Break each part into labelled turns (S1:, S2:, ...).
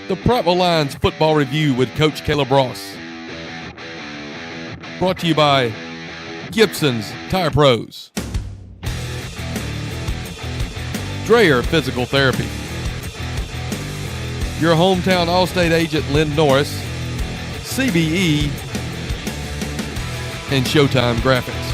S1: The Prattville Lions Football Review with Coach Caleb Ross. Brought to you by Gibson's Tire Pros. Dreyer Physical Therapy. Your hometown Allstate agent Lynn Norris. CBE. And Showtime Graphics.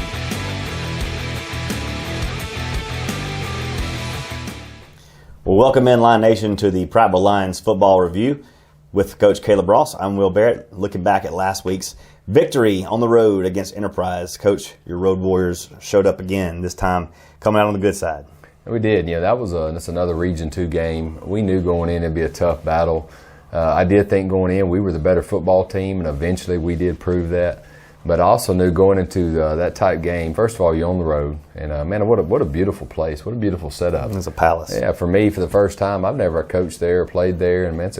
S2: Well, welcome in, Lion Nation, to the Prattville Lions Football Review with Coach Caleb Ross. I'm Will Barrett, looking back at last week's victory on the road against Enterprise. Coach, your Road Warriors showed up again, this time coming out on the good side.
S3: We did. That was that's another Region 2 game. We knew going in it'd be a tough battle. I did think going in we were the better football team, and eventually we did prove that. But I also knew going into that type game, first of all, you're on the road. And, man, what a beautiful place. What a beautiful setup.
S2: It's a palace.
S3: Yeah, for me, for the first time, I've never coached there or played there. And, man, it's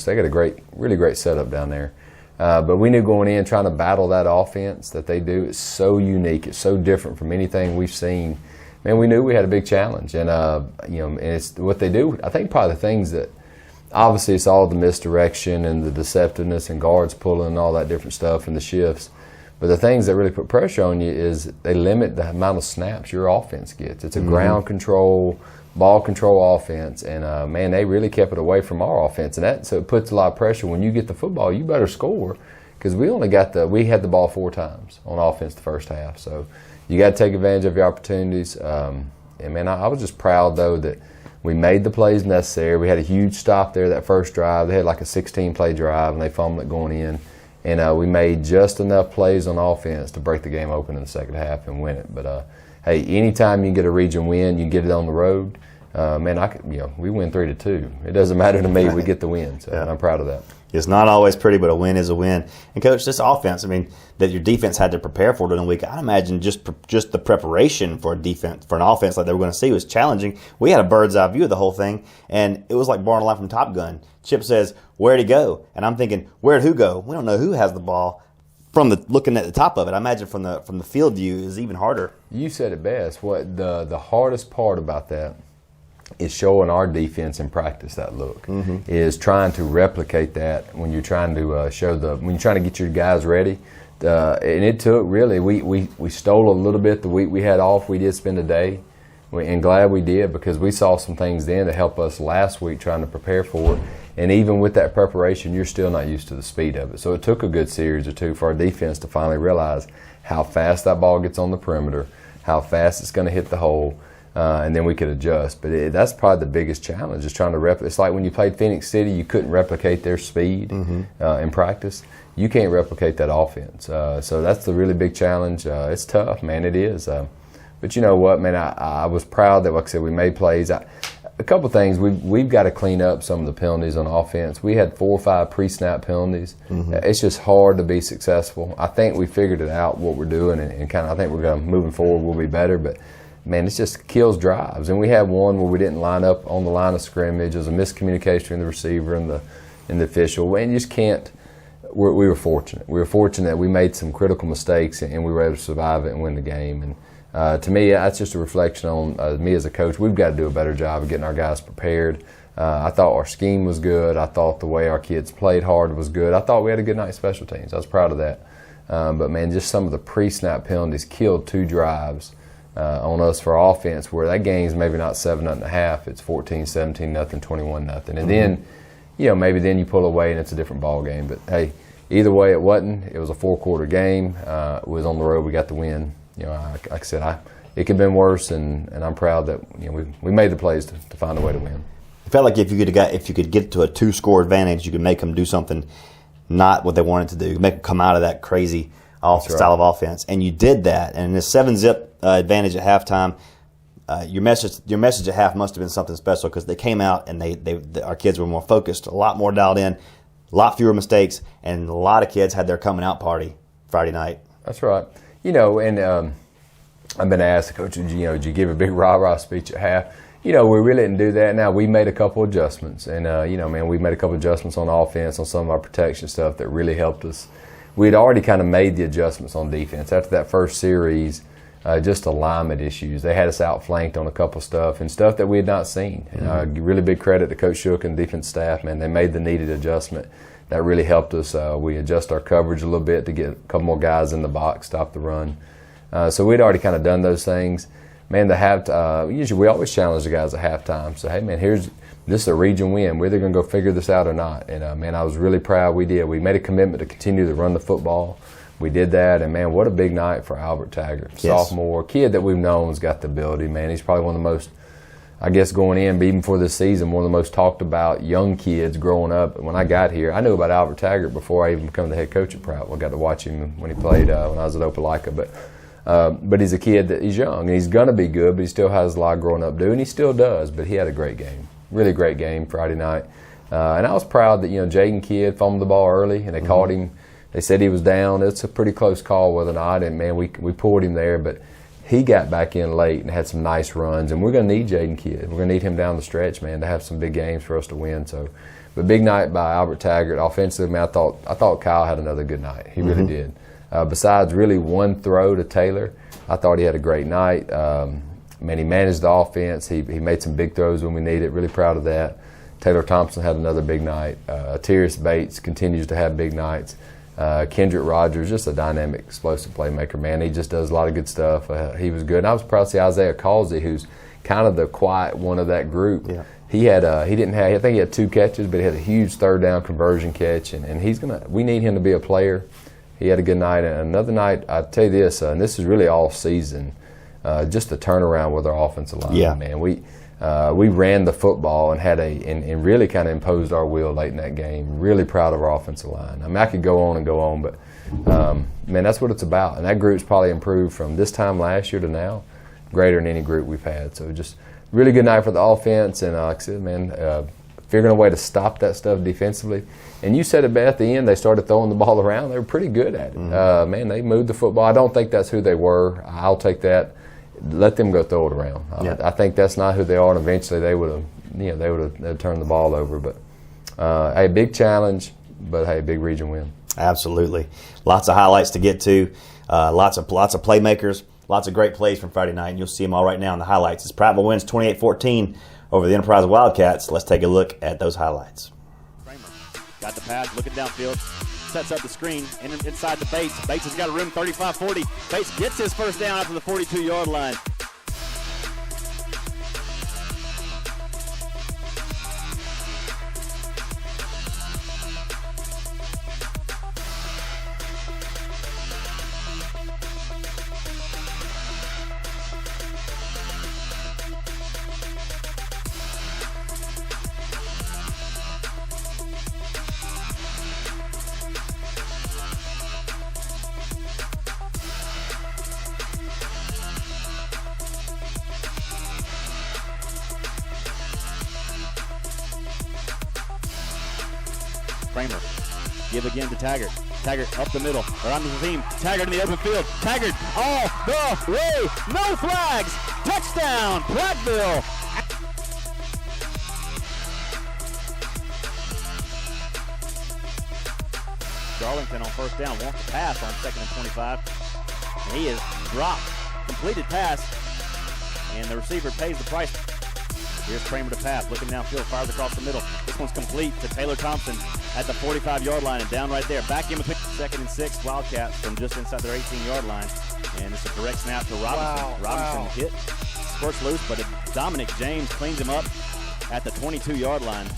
S3: they got a really great setup down there. But we knew going in, trying to battle that offense that they do, it's so unique. It's so different from anything we've seen. Man, we knew we had a big challenge. And, and it's what they do. I think probably the things that, obviously, it's all the misdirection and the deceptiveness and guards pulling and all that different stuff and the shifts. But the things that really put pressure on you is they limit the amount of snaps your offense gets. It's a ground control, ball control offense, and man, they really kept it away from our offense, and so it puts a lot of pressure. When you get the football, you better score, because we had the ball 4 times on offense the first half. So you got to take advantage of your opportunities. And man, I was just proud though that we made the plays necessary. We had a huge stop there that first drive. They had like a 16-play drive, and they fumbled it going in. And we made just enough plays on offense to break the game open in the second half and win it. But hey, anytime you get a region win, you get it on the road. Man, we win 3-2. It doesn't matter to me. We get the win, so I'm proud of that.
S2: It's not always pretty, but a win is a win. And Coach, this offense, that your defense had to prepare for during the week. I'd imagine just the preparation for an offense like they were going to see was challenging. We had a bird's eye view of the whole thing, and it was like borderline from Top Gun. Chip says, "Where'd he go?" And I'm thinking, where'd who go? We don't know who has the ball. From looking at the top of it, I imagine from the field view is even harder.
S3: You said it best. What the hardest part about that is showing our defense in practice that look. Is trying to replicate that when you're trying to when you're trying to get your guys ready. And it took really we stole a little bit the week we had off. We did spend a day, and glad we did, because we saw some things then that helped us last week trying to prepare for it. And even with that preparation, you're still not used to the speed of it. So it took a good series or two for our defense to finally realize how fast that ball gets on the perimeter, how fast it's going to hit the hole, and then we could adjust. But that's probably the biggest challenge, is trying to replicate. It's like when you played Phoenix City, you couldn't replicate their speed in practice. You can't replicate that offense. So that's the really big challenge. It's tough, man. It is. But you know what, man, I was proud that, like I said, we made plays. A couple things, we've got to clean up some of the penalties on offense. We had 4 or 5 pre-snap penalties. It's just hard to be successful. I think we figured it out, what we're doing, and kind of, I think we're going to, moving forward, we'll be better. But man, it just kills drives. And we had one where we didn't line up on the line of scrimmage. There was a miscommunication between the receiver and the official. And you just can't. We were fortunate. We were fortunate that we made some critical mistakes, and we were able to survive it and win the game. And to me, that's just a reflection on me as a coach. We've got to do a better job of getting our guys prepared. I thought our scheme was good. I thought the way our kids played hard was good. I thought we had a good night special teams. I was proud of that. But, man, just some of the pre-snap penalties killed 2 drives on us for offense, where that game's maybe not 7-0.5. It's 14-17-0, 21-0. And then, maybe then you pull away and it's a different ball game. But, hey, either way, it wasn't. It was a 4-quarter game. It was on the road. We got the win. Like I said, it could have been worse, and I'm proud that we made the plays to find a way to win.
S2: It felt like if you could get to a 2-score advantage, you could make them do something not what they wanted to do, make them come out of that crazy style of offense, and you did that. And the 7-zip advantage at halftime, your message at half must have been something special, because they came out and our kids were more focused, a lot more dialed in, a lot fewer mistakes, and a lot of kids had their coming out party Friday night.
S3: That's right. And I've been asked, Coach, did you give a big rah-rah speech at half? We really didn't do that. Now, we made a couple adjustments. And, we made a couple adjustments on offense, on some of our protection stuff that really helped us. We'd already kind of made the adjustments on defense. After that first series, just alignment issues. They had us outflanked on a couple stuff and stuff that we had not seen. And really big credit to Coach Shook and the defense staff, man. They made the needed adjustment. That really helped us. We adjust our coverage a little bit to get a couple more guys in the box, stop the run. So we'd already kind of done those things. Man, usually we always challenge the guys at halftime. So, hey, man, this is a region win. We're either going to go figure this out or not. And, man, I was really proud we did. We made a commitment to continue to run the football. We did that, and, man, what a big night for Albert Taggart.
S2: Yes.
S3: Sophomore, kid that we've known has got the ability, man. He's probably one of the most, I guess, going in, but even for this season, one of the most talked about young kids growing up. When I got here, I knew about Albert Taggart before I even became the head coach at Prattville. I got to watch him when he played when I was at Opelika. But he's a kid that he's young, and he's going to be good, but he still has a lot growing up to do, and he still does. But he had a great game, really great game Friday night. And I was proud that, Jaden Kidd fumbled the ball early, and they caught him. They said he was down. It's a pretty close call whether or not, and, man, we pulled him there. But he got back in late and had some nice runs, and we're going to need Jaden Kidd. We're going to need him down the stretch, man, to have some big games for us to win. So, but big night by Albert Taggart. Offensively, man, I thought Kyle had another good night. He really did. Besides really one throw to Taylor, I thought he had a great night. Man, he managed the offense. He made some big throws when we needed. Really proud of that. Taylor Thompson had another big night. Tyrus Bates continues to have big nights. Kendrick Rogers, just a dynamic, explosive playmaker, man. He just does a lot of good stuff. He was good. And I was proud to see Isaiah Causey, who's kind of the quiet one of that group. Yeah. I think he had 2 catches, but he had a huge third down conversion catch, and we need him to be a player. He had a good night. And another night, I'll tell you this, and this is really all season, just a turnaround with our offensive line. Yeah. Man, we ran the football and and really kind of imposed our will late in that game. Really proud of our offensive line. I mean, I could go on, but man, that's what it's about. And that group's probably improved from this time last year to now, greater than any group we've had. So just really good night for the offense. And like I said, man, figuring a way to stop that stuff defensively. And you said it at the end, they started throwing the ball around. They were pretty good at it. Man, they moved the football. I don't think that's who they were. I'll take that. Let them go throw it around. I think that's not who they are, and eventually they would have turned the ball over. But a big challenge, but hey, big region win.
S2: Absolutely, lots of highlights to get to, lots of playmakers, lots of great plays from Friday night, and you'll see them all right now in the highlights. As Prattville wins 28-14 over the Enterprise Wildcats. Let's take a look at those highlights.
S4: Kramer got the pass, looking downfield. Sets up the screen inside to Bates. Bates has got a room 35-40. Bates gets his first down after the 42-yard line. Kramer, give again to Taggart. Taggart up the middle, around the seam. Taggart in the open field. Taggart all the way. No flags. Touchdown, Prattville. Darlington on first down wants to pass on 2nd and 25. And he is dropped. Completed pass. And the receiver pays the price. Here's Kramer to pass, looking downfield, fires across the middle. This one's complete to Taylor Thompson at the 45-yard line and down right there. Back in between 2nd and 6, Wildcats from just inside their 18-yard line. And it's a direct snap to Robinson. Robinson hit, squirts loose, but Dominic James cleans him up at the 22-yard line.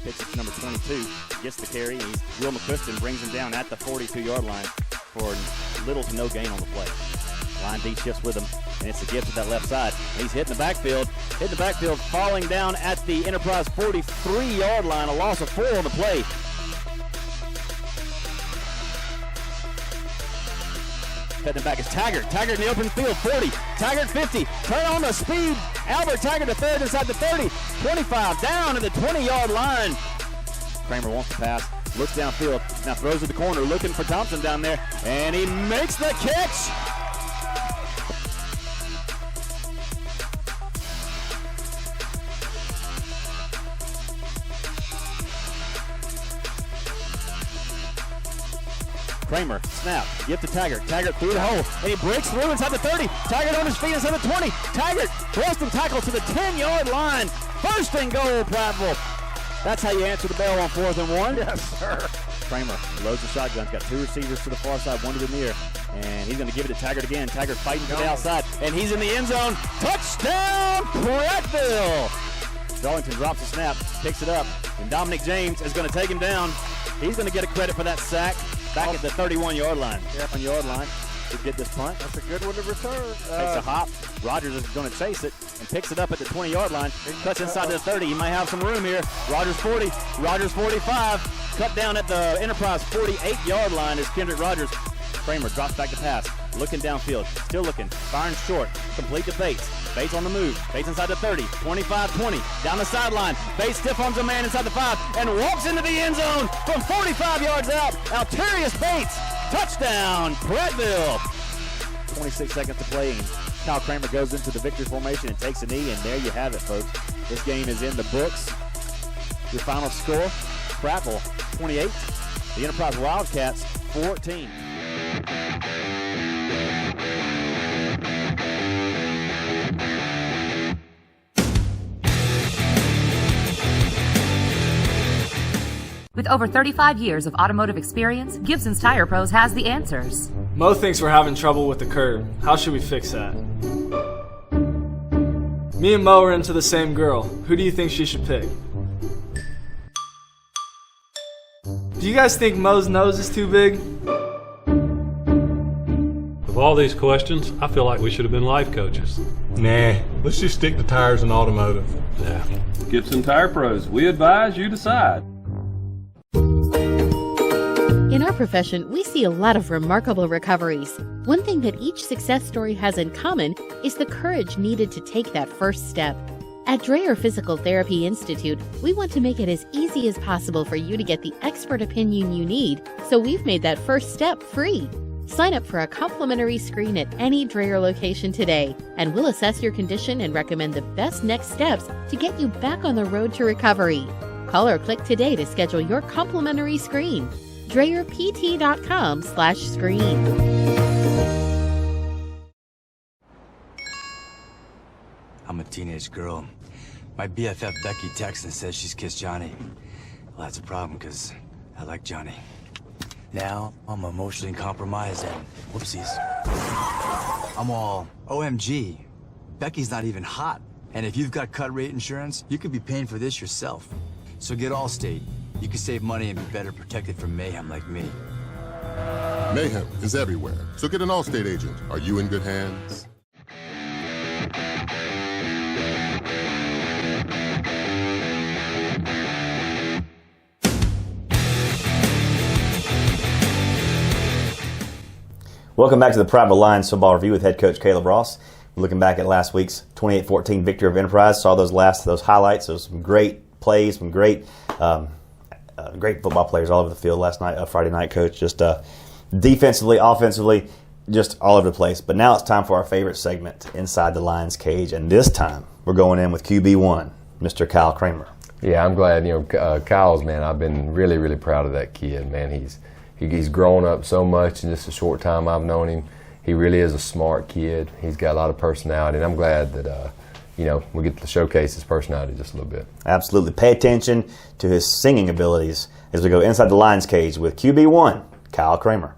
S4: Picks it to number 22, gets the carry. Will McQuiston brings him down at the 42-yard line for little to no gain on the play. Line D shifts with him, and it's a gift to that left side. He's hitting the backfield, falling down at the Enterprise 43-yard line, a loss of 4 on the play. Heading back is Taggart. Taggart in the open field, 40. Taggart 50. Turn on the speed. Albert Taggart to third inside the 30. 25 down to the 20-yard line. Kramer wants to pass. Looks downfield. Now throws to the corner, looking for Thompson down there. And he makes the catch. Kramer, snap, give to Taggart. Taggart through the hole, and he breaks through inside the 30. Taggart on his feet inside the 20. Taggart, thrust and tackle to the 10-yard line. First and goal, Prattville. That's how you answer the bell on 4th and 1.
S5: Yes, sir.
S4: Kramer loads the shotgun. Got 2 receivers to the far side, 1 to the near. And he's going to give it to Taggart again. Taggart fighting to the outside, and he's in the end zone. Touchdown, Prattville! Darlington drops the snap, picks it up, and Dominic James is going to take him down. He's going to get a credit for that sack back at the 31-yard line. Yeah, 1-yard line to get this punt.
S5: That's a good one to return.
S4: Takes a hop. Rogers is going to chase it and picks it up at the 20-yard line. Cuts inside to the 30. He might have some room here. Rogers 40. Rogers 45. Cut down at the Enterprise 48-yard line is Kendrick Rogers. Kramer drops back to pass. Looking downfield. Still looking. Firing short. Complete to Bates. Bates on the move. Bates inside the 30. 25-20. Down the sideline. Bates stiff arms a man inside the 5 and walks into the end zone from 45 yards out. Alterius Bates. Touchdown, Prattville. 26 seconds to play. And Kyle Kramer goes into the victory formation and takes a knee, and there you have it, folks. This game is in the books. Your final score, Prattville 28, the Enterprise Wildcats 14.
S6: With over 35 years of automotive experience, Gibson's Tire Pros has the answers.
S7: Mo thinks we're having trouble with the curb. How should we fix that? Me and Mo are into the same girl. Who do you think she should pick? Do you guys think Mo's nose is too big?
S8: Of all these questions, I feel like we should have been life coaches.
S9: Nah, let's just stick to tires and automotive.
S8: Yeah.
S10: Gibson Tire Pros, we advise, you decide.
S11: In our profession, we see a lot of remarkable recoveries. One thing that each success story has in common is the courage needed to take that first step. At Dreyer Physical Therapy Institute, we want to make it as easy as possible for you to get the expert opinion you need, so we've made that first step free. Sign up for a complimentary screen at any Dreyer location today, and we'll assess your condition and recommend the best next steps to get you back on the road to recovery. Call or click today to schedule your complimentary screen. DreyerPT.com/screen.
S12: I'm a teenage girl. My BFF Becky texts and says she's kissed Johnny. Well, that's a problem because I like Johnny. Now I'm emotionally compromised and whoopsies. I'm all, OMG, Becky's not even hot. And if you've got cut rate insurance, you could be paying for this yourself. So get Allstate. You can save money and be better protected from mayhem like me.
S13: Mayhem is everywhere, so get an Allstate agent. Are you in good hands?
S2: Welcome back to the Prattville Lions Football Review with head coach Caleb Ross. We're looking back at last week's 28-14 victory of Enterprise. Saw those highlights. Those some great plays, some great football players all over the field last night, Friday night, Coach. Just defensively, offensively, just all over the place. But now it's time for our favorite segment, Inside the Lions Cage. And this time, we're going in with QB1, Mr. Kyle Kramer.
S3: Yeah, I'm glad. Kyle's, man, I've been really, really proud of that kid, man. He's grown up so much in just a short time I've known him. He really is a smart kid. He's got a lot of personality, and I'm glad that we get to showcase his personality just a little bit.
S2: Absolutely. Pay attention to his singing abilities as we go inside the Lions Cage with QB1, Kyle Kramer.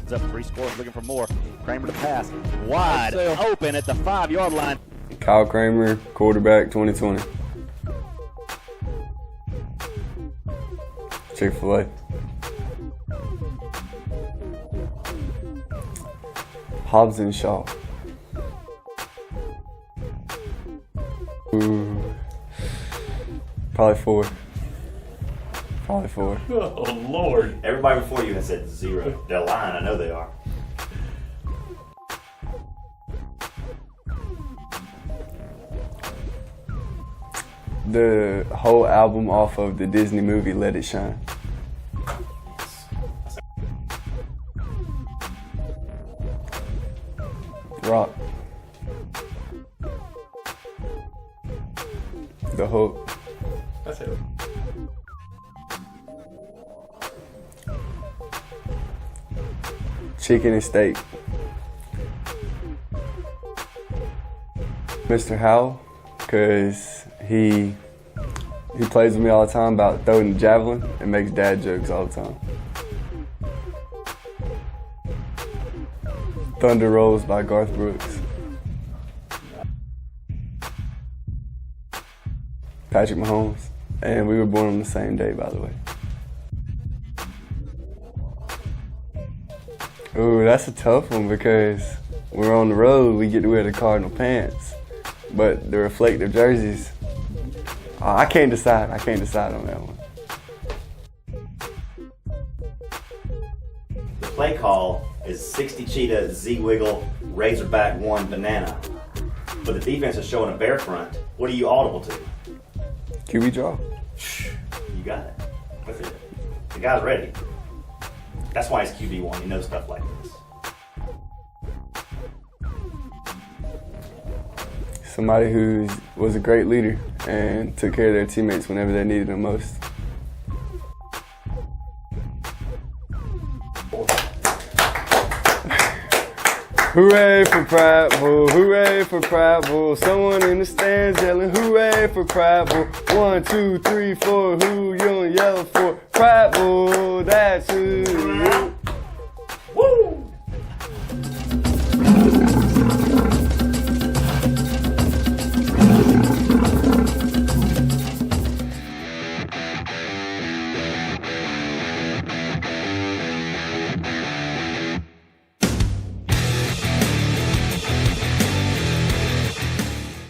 S4: It's up 3 scores, looking for more. Kramer to pass. Wide open at the 5-yard line.
S14: Kyle Kramer, quarterback 2020. Chick-fil-A. Hobbs and Shaw. Probably 4.
S2: Oh, Lord. Everybody before you has said 0. They're lying. I know they are.
S14: The whole album off of the Disney movie Let It Shine. Rock. The Hulk.
S7: That's it.
S14: Chicken and steak. Mr. Howell, because he plays with me all the time about throwing the javelin and makes dad jokes all the time. Thunder Rolls by Garth Brooks. Patrick Mahomes. And we were born on the same day, by the way. Ooh, that's a tough one because when we're on the road, we get to wear the Cardinal pants. But the reflective jerseys, I can't decide. I can't decide on that one.
S2: The play call is 60 cheetah, Z-wiggle, razorback 1 banana. But the defense is showing a bear front. What are you audible to?
S14: QB draw.
S2: You got it. That's it. The guy's ready. That's why he's QB1. He knows stuff like this.
S14: Somebody who was a great leader and took care of their teammates whenever they needed them most. Hooray for Prattville, hooray for Prattville. Someone in the stands yelling hooray for Prattville. 1, 2, 3, 4, who you gonna yell for? Prattville, that's who.
S2: Woo!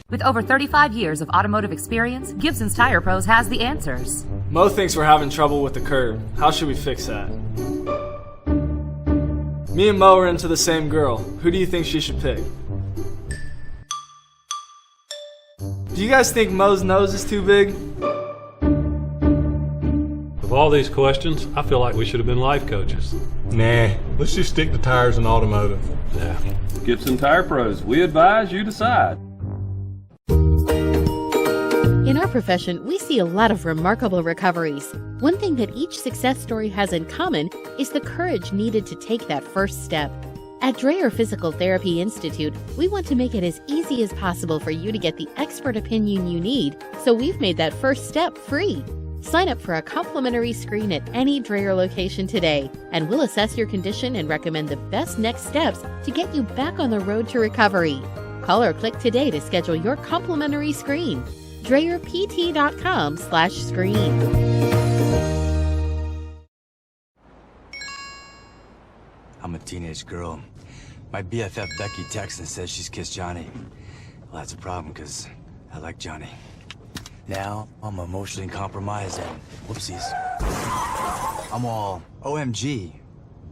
S6: With over 35 years of automotive experience, Gibson's Tire Pros has the answers.
S7: Mo thinks we're having trouble with the curb. How should we fix that? Me and Mo are into the same girl. Who do you think she should pick? Do you guys think Mo's nose is too big?
S8: Of all these questions, I feel like we should have been life coaches.
S9: Nah, let's just stick to tires and automotive.
S8: Yeah.
S10: Gibson Tire Pros, we advise, you decide.
S11: In our profession, we see a lot of remarkable recoveries. One thing that each success story has in common is the courage needed to take that first step. At Dreyer Physical Therapy Institute, we want to make it as easy as possible for you to get the expert opinion you need, so we've made that first step free. Sign up for a complimentary screen at any Dreyer location today, and we'll assess your condition and recommend the best next steps to get you back on the road to recovery. Call or click today to schedule your complimentary screen. DreyerPT.com/screen.
S12: I'm a teenage girl. My BFF Becky texts and says she's kissed Johnny. Well, that's a problem because I like Johnny. Now I'm emotionally compromised and whoopsies. I'm all, OMG,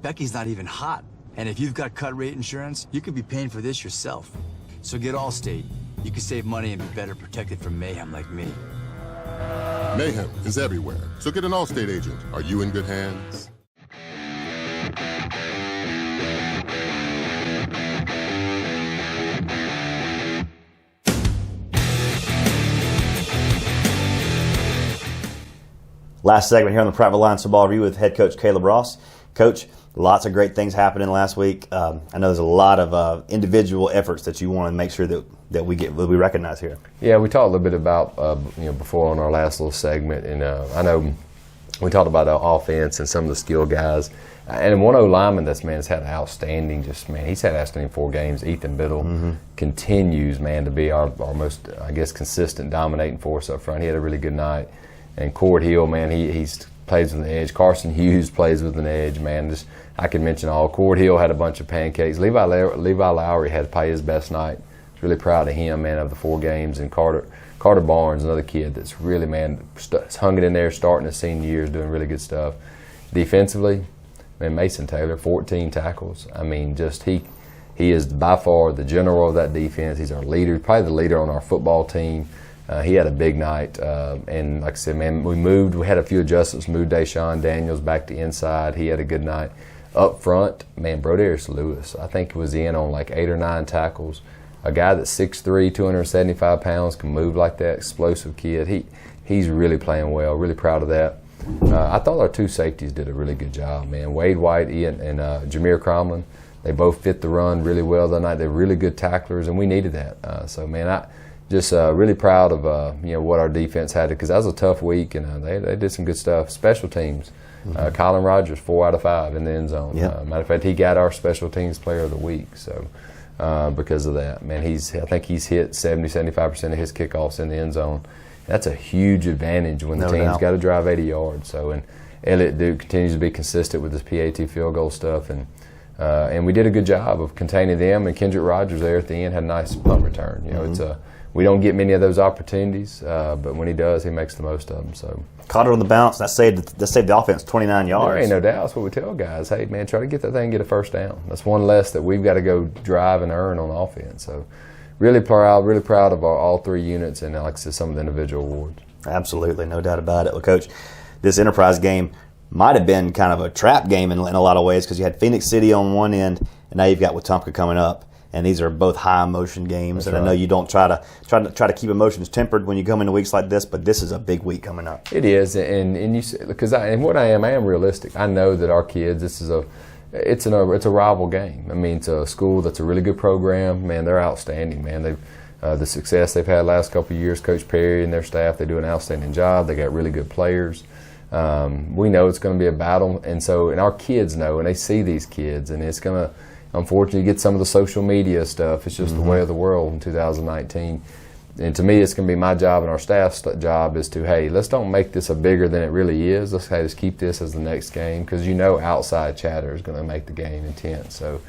S12: Becky's not even hot. And if you've got cut rate insurance, you could be paying for this yourself. So get Allstate. You can save money and be better protected from mayhem like me.
S13: Mayhem is everywhere, so get an Allstate agent. Are you in good hands?
S2: Last segment here on the Prattville Lions Football Review with head coach Caleb Ross. Coach, lots of great things happening last week. I know there's a lot of individual efforts that you want to make sure that we recognize here.
S3: Yeah, we talked a little bit about before on our last little segment, and I know we talked about the offense and some of the skill guys. And one O-lineman that's had outstanding, he's had outstanding 4 games. Ethan Biddle continues, to be our most, consistent dominating force up front. He had a really good night. And Cord Hill, he plays with an edge. Carson Hughes plays with an edge, I could mention all. Cord Hill had a bunch of pancakes. Levi Lowry had probably his best night. Really proud of him, of the 4 games. And Carter Barnes, another kid that's really, hung it in there, starting his senior year, doing really good stuff. Defensively, Mason Taylor, 14 tackles. He is by far the general of that defense. He's our leader, probably the leader on our football team. He had a big night, and like I said, we had a few adjustments, moved Deshaun Daniels back to inside. He had a good night. Up front, Broderius Lewis, I think was in on 8 or 9 tackles. a guy that's 6'3", 275 pounds, can move like that, explosive kid. He's really playing well. Really proud of that. I thought our 2 safeties did a really good job, man. Wade White and Jameer Cromlin, they both fit the run really well that night. They're really good tacklers, and we needed that. So, man, I just really proud of what our defense had, because that was a tough week, and they did some good stuff. Special teams, Colin Rogers, 4 out of 5 in the end zone.
S2: Yep.
S3: Matter of fact, he got our special teams player of the week. So because of that, man, I think he's hit 70-75% of his kickoffs in the end zone. That's a huge advantage when the team's got to drive 80 yards. So, and Elliott Duke continues to be consistent with his PAT field goal stuff, and we did a good job of containing them. And Kendrick Rogers there at the end had a nice punt return. It's we don't get many of those opportunities, but when he does, he makes the most of them. So
S2: caught it on the bounce. That saved the offense 29 yards.
S3: There ain't no doubt. That's what we tell guys. Hey, man, try to get that thing and get a first down. That's one less that we've got to go drive and earn on offense. So really proud of all 3 units, and like I said, some of the individual awards.
S2: Absolutely, no doubt about it. Well, Coach, this Enterprise game might have been kind of a trap game in a lot of ways, because you had Phoenix City on one end, and now you've got Wetumpka coming up. And these are both high emotion games.
S3: That's
S2: and
S3: right.
S2: I know you don't try to keep emotions tempered when you come into weeks like this, but this is a big week coming up.
S3: It is, and you because I am realistic. I know that our kids, it's a rival game. I mean, it's a school that's a really good program. Man, they're outstanding. Man, they've the success they've had last couple of years. Coach Perry and their staff, they do an outstanding job. They got really good players. We know it's going to be a battle, and our kids know, and they see these kids, and it's going to. Unfortunately, you get some of the social media stuff. It's just the way of the world in 2019. And to me, it's going to be my job and our staff's job is to, hey, let's don't make this a bigger than it really is. Let's keep this as the next game, because outside chatter is going to make the game intense. So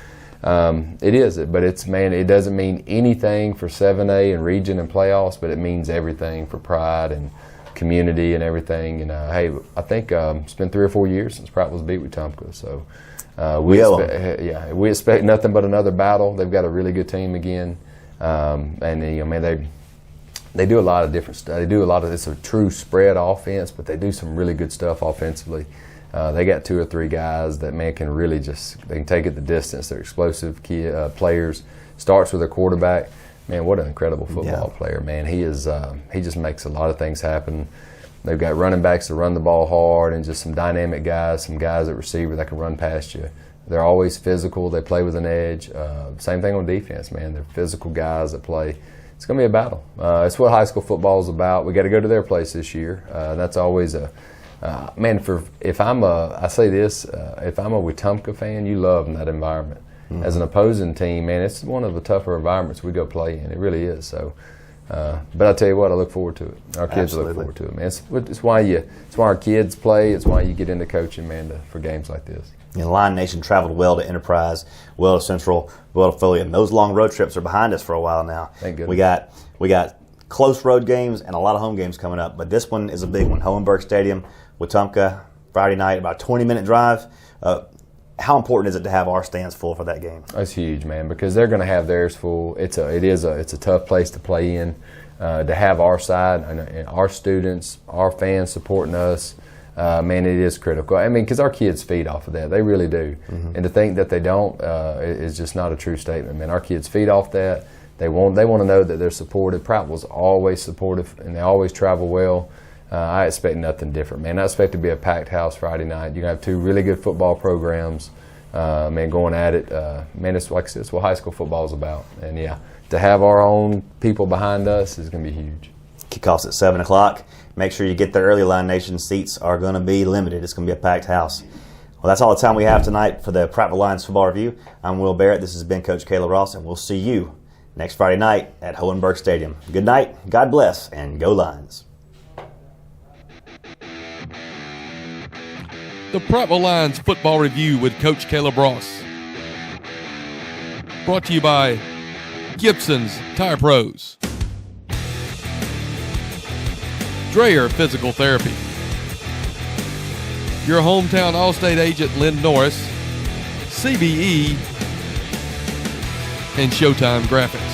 S3: it is, but it doesn't mean anything for 7A and region and playoffs, but it means everything for pride and community and everything. And hey, I think it's been 3 or 4 years since Prattville's beat Wetumpka, so. We expect nothing but another battle. They've got a really good team again, and they do a lot of different stuff. It's a true spread offense, but they do some really good stuff offensively. They got 2 or 3 guys that can really they can take it the distance. They're explosive players. Starts with their quarterback. Man, what an incredible football player, man. He just makes a lot of things happen. They've got running backs that run the ball hard, and just some dynamic guys, some guys at receiver that can run past you. They're always physical. They play with an edge. Same thing on defense, man. They're physical guys that play. It's going to be a battle. It's what high school football is about. We got to go to their place this year. That's always man. If I'm a Wetumpka fan, you love in that environment. Mm-hmm. As an opposing team, man, it's one of the tougher environments we go play in. It really is. So. But I tell you what, I look forward to it. Our kids look forward to it, man. It's why our kids play. It's why you get into coaching, man, for games like this.
S2: Lion Nation traveled well to Enterprise, well to Central, well to Foley, and those long road trips are behind us for a while now.
S3: Thank goodness.
S2: We got close road games and a lot of home games coming up, but this one is a big one. Hohenberg Stadium, Wetumpka, Friday night, about a 20-minute drive. How important is it to have our stands full for that game?
S3: It's huge, man, because they're going to have theirs full. It's a tough place to play in. To have our side and our students, our fans supporting us, man, it is critical. I mean, because our kids feed off of that. They really do. Mm-hmm. And to think that they don't is just not a true statement, man. Our kids feed off that. They want to know that they're supported. Prattville's always supportive, and they always travel well. I expect nothing different, man. I expect to be a packed house Friday night. You're going to have 2 really good football programs, man, going at it. Man, it's like I said, it's what high school football is about. And, yeah, to have our own people behind us is going to be huge.
S2: Kickoff's at 7 o'clock. Make sure you get there early. Lion Nation seats are going to be limited. It's going to be a packed house. Well, that's all the time we have tonight for the Prattville Lions Football Review. I'm Will Barrett. This has been Coach Caleb Ross, and we'll see you next Friday night at Hohenberg Stadium. Good night, God bless, and go Lions.
S1: The Prattville Lions Football Review with Coach Caleb Ross. Brought to you by Gibson's Tire Pros, Dreyer Physical Therapy, your hometown Allstate agent Lynn Norris, CBE, and Showtime Graphics.